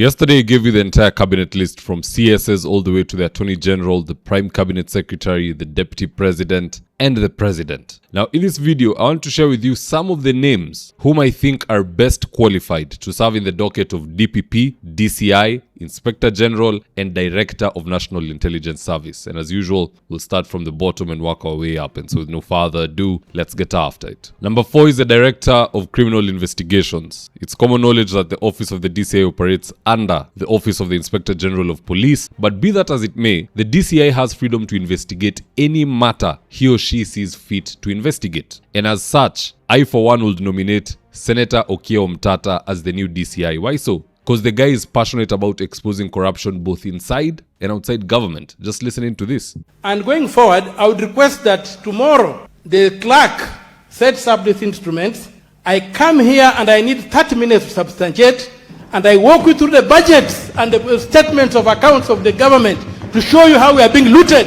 Yesterday, I gave you the entire cabinet list from CSs all the way to the Attorney General, the Prime Cabinet Secretary, the Deputy President, and the President. Now, in this video, I want to share with you some of the names whom I think are best qualified to serve in the docket of DPP, DCI, Inspector General, and Director of National Intelligence Service. And as usual, we'll start from the bottom and work our way up. And so with no further ado, let's get after it. Number 4 is the Director of Criminal Investigations. It's common knowledge that the Office of the DCI operates under the Office of the Inspector General of Police. But be that as it may, the DCI has freedom to investigate any matter he or she sees fit to investigate. And as such, I for one would nominate Senator Okiya Omtatah as the new DCI. Why so? Because the guy is passionate about exposing corruption both inside and outside government. Just listening to this. And going forward, I would request that tomorrow the clerk sets up these instruments. I come here and I need 30 minutes to substantiate, and I walk you through the budgets and the statements of accounts of the government to show you how we are being looted.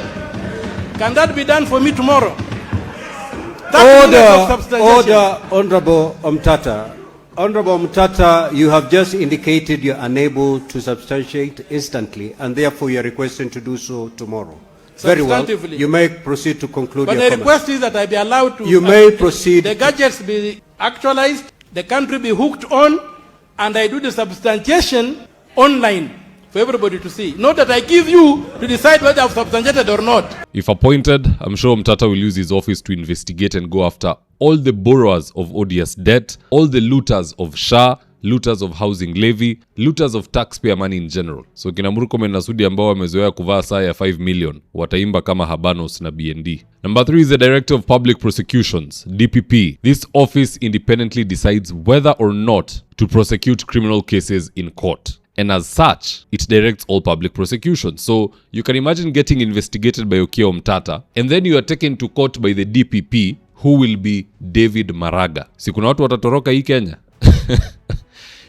Can that be done for me tomorrow? Order, Honorable Omtatah. Honorable Omtatah, you have just indicated you're unable to substantiate instantly, and therefore you're requesting to do so tomorrow. Very well. You may proceed to conclude your comments. But the request is that I be allowed to... You may proceed. The gadgets be actualized, the country be hooked on, and I do the substantiation online for everybody to see. Not that I give you to decide whether I've substantiated or not. If appointed, I'm sure Omtatah will use his office to investigate and go after all the borrowers of ODS debt, all the looters of SHA, looters of housing levy, looters of taxpayer money in general. So kina Murkomen na Sudi ambao wamezoea kuvaa saa ya 5 million, wataimba kama Habanos na BND. Number 3 is the Director of Public Prosecutions, DPP. This office independently decides whether or not to prosecute criminal cases in court. And as such, it directs all public prosecutions. So you can imagine getting investigated by Okiya Omtatah, and then you are taken to court by the DPP, who will be David Maraga. Si kuna watu watatoroka hii Kenya?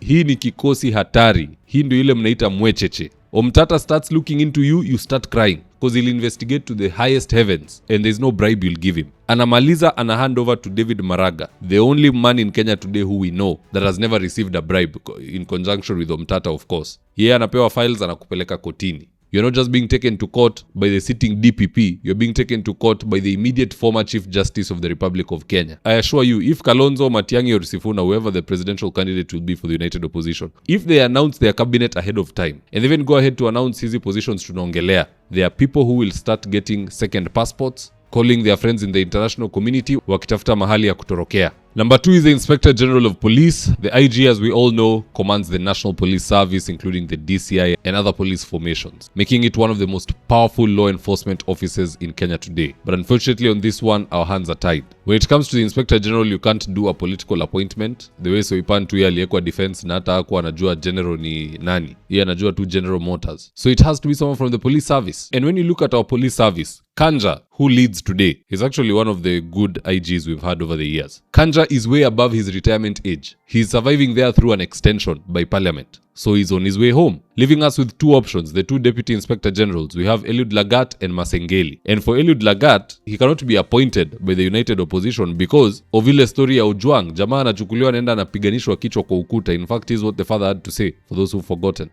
Hii ni kikosi hatari. Hii ndio ile mnaita mwecheche. Omtatah starts looking into you, you start crying. Because he'll investigate to the highest heavens, and there's no bribe you'll give him. Anamaliza ana hand over to David Maraga, the only man in Kenya today who we know that has never received a bribe, in conjunction with Omtatah, of course. Yeye anapewa files anakupeleka kotini. You're not just being taken to court by the sitting DPP, you're being taken to court by the immediate former Chief Justice of the Republic of Kenya. I assure you, if Kalonzo, Matiang'i or Sifuna, whoever the presidential candidate will be for the United Opposition, if they announce their cabinet ahead of time, and even go ahead to announce his positions to Nongelea, there are people who will start getting second passports, calling their friends in the international community, wakitafuta mahali ya kutorokea. Number 2 is the Inspector General of Police. The IG, as we all know, commands the National Police Service, including the DCI and other police formations, making it one of the most powerful law enforcement offices in Kenya today. But unfortunately on this one, our hands are tied. When it comes to the Inspector General, you can't do a political appointment. The way Soipan tu aliyekuwa defense na hata hakuwa anajua general ni nani. Yeye anajua tu General Motors. So it has to be someone from the police service. And when you look at our police service, Kanja, who leads today, is actually one of the good IGs we've had over the years. Kanja is way above his retirement age. He's surviving there through an extension by parliament. So he's on his way home, leaving us with 2 options, the 2 deputy inspector generals. We have Eliud Lagat and Masengeli. And for Eliud Lagat, he cannot be appointed by the United Opposition because of ile story ya Ojwang. Jamaa anachukuliwa anaenda anapiganishwa kichwa kwa ukuta. In fact, is what the father had to say, for those who've forgotten.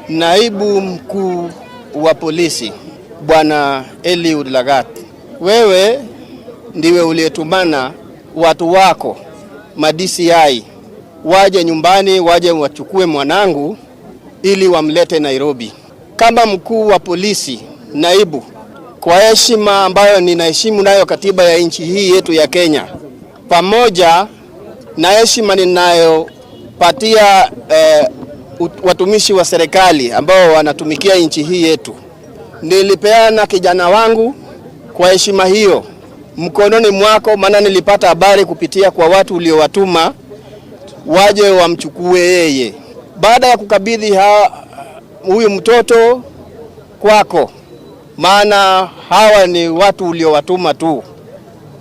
Naibu mkuu wa polisi, Bwana Eliud Lagat, wewe ndiwe uliyetumana watu wako ma-DCI waje nyumbani, waje wachukue mwanangu ili wamlete Nairobi. Kama mkuu wa polisi, naibu, kwa heshima ambayo ninaheshimu nayo katiba ya nchi hii yetu ya Kenya, pamoja na heshima ninayopatia watumishi wa serikali ambao wanatumikia nchi hii yetu, nilipeana kijana wangu kwa heshima hiyo mkononi mwako, maana nilipata habari kupitia kwa watu uliowatuma waje wamchukue yeye. Baada ya kukabidhi huyu mtoto kwako, maana hawa ni watu uliowatuma tu,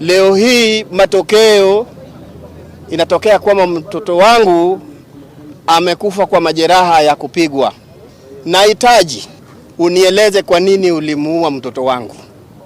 leo hii matokeo inatokea kwamba mtoto wangu amekufa kwa majeraha ya kupigwa. Nahitaji unieleze kwa nini ulimuua mtoto wangu.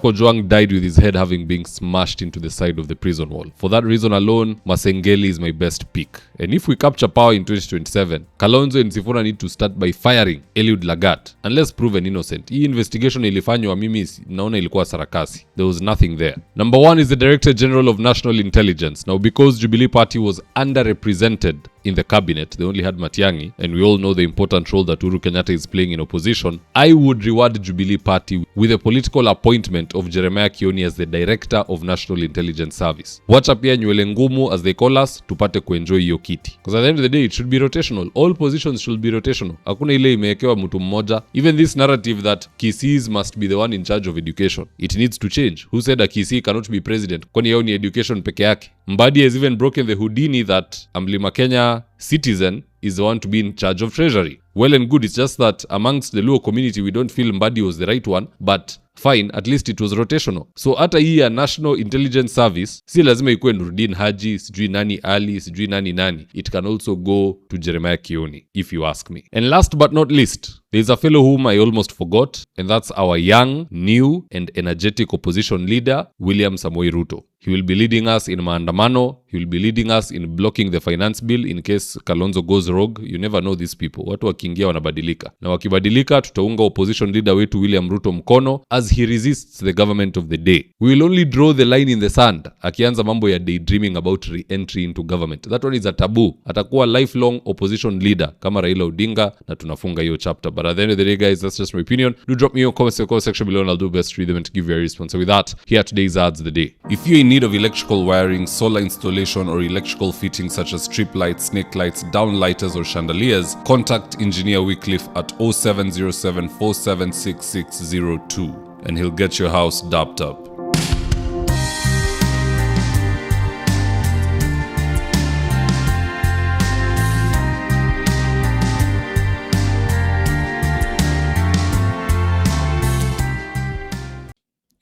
Ojwang died with his head having been smashed into the side of the prison wall. For that reason alone, Masengeli is my best pick. And if we capture power in 2027, Kalonzo and Sifuna need to start by firing Eliud Lagat, unless proven innocent. Hii investigation ilifanywa mimi naona ilikuwa sarakasi. There was nothing there. Number 1 is the Director General of National Intelligence. Now, because Jubilee Party was underrepresented in the cabinet, they only had Matiang'i, and we all know the important role that Uhuru Kenyatta is playing in opposition. I would reward Jubilee Party with a political appointment of Jeremiah Kioni as the Director of National Intelligence Service. Wacha pia nywele ngumu, as they call us, tupate kuenjoy hiyo kiti. Because at the end of the day, it should be rotational. All positions should be rotational. Hakuna ile imewekewa mtu mmoja. Even this narrative that Kisi's must be the one in charge of education, it needs to change. Who said a Kisii cannot be president? Kwani yao ni education peke yake? Mbadi has even broken the Houdini that Mlima Kenya citizen is the one to be in charge of treasury. Well and good, it's just that amongst the Luo community, we don't feel Mbadi was the right one, but fine, at least it was rotational. So hata hii ya National Intelligence Service, si lazima ikuwe Nurdin Haji, sijui nani Ali, sijui nani. It can also go to Jeremiah Kioni, if you ask me. And last but not least, there's a fellow whom I almost forgot, and that's our young, new, and energetic opposition leader, William Samoei Ruto. He will be leading us in maandamano. He will be leading us in blocking the finance bill in case Kalonzo goes rogue. You never know these people. Watu wakiingia wanabadilika. Na wakibadilika, tutaunga opposition leader wetu William Ruto mkono as he resists the government of the day. We will only draw the line in the sand. Akianza mambo ya daydreaming about re-entry into government. That one is a taboo. Atakuwa lifelong opposition leader kama Raila Odinga, na tunafunga hiyo chapter. But at the end of the day, guys, that's just my opinion. Do drop me your comments in the comment section below and I'll do best to read them and to give you a response. So with that, here are today's ads of the day. If you're in need of electrical wiring, solar installation, or electrical fittings such as strip lights, snake lights, downlighters, or chandeliers, contact Engineer Wycliffe at 0707 476602 and he'll get your house dapped up.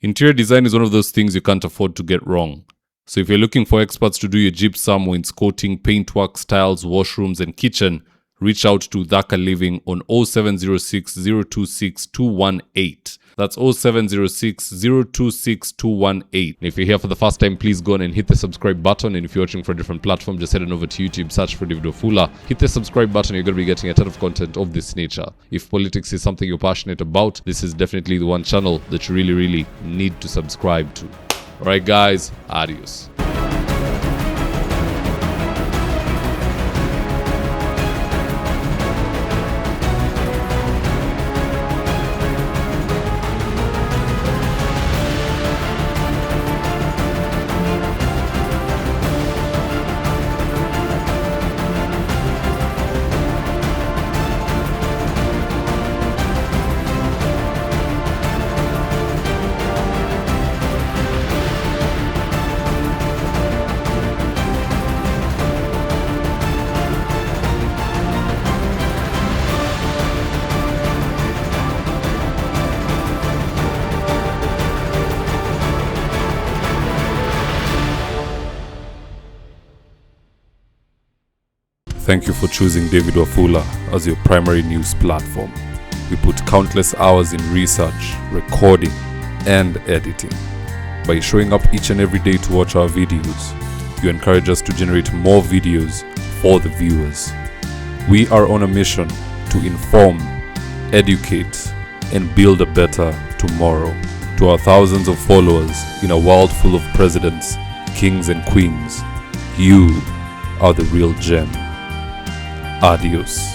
Interior design is one of those things you can't afford to get wrong. So if you're looking for experts to do your gypsum, wainscoting, paintwork, tiles, washrooms, and kitchen, reach out to Dhaka Living on 0706 026 218. That's 0706 026 218. And if you're here for the first time, please go on and hit the subscribe button. And if you're watching for a different platform, just head on over to YouTube, search for David Wafula. Hit the subscribe button, you're going to be getting a ton of content of this nature. If politics is something you're passionate about, this is definitely the one channel that you really need to subscribe to. Alright guys, adios. Thank you for choosing David Wafula as your primary news platform. We put countless hours in research, recording, and editing. By showing up each and every day to watch our videos, you encourage us to generate more videos for the viewers. We are on a mission to inform, educate, and build a better tomorrow. To our thousands of followers in a world full of presidents, kings, and queens, you are the real gem. Adios.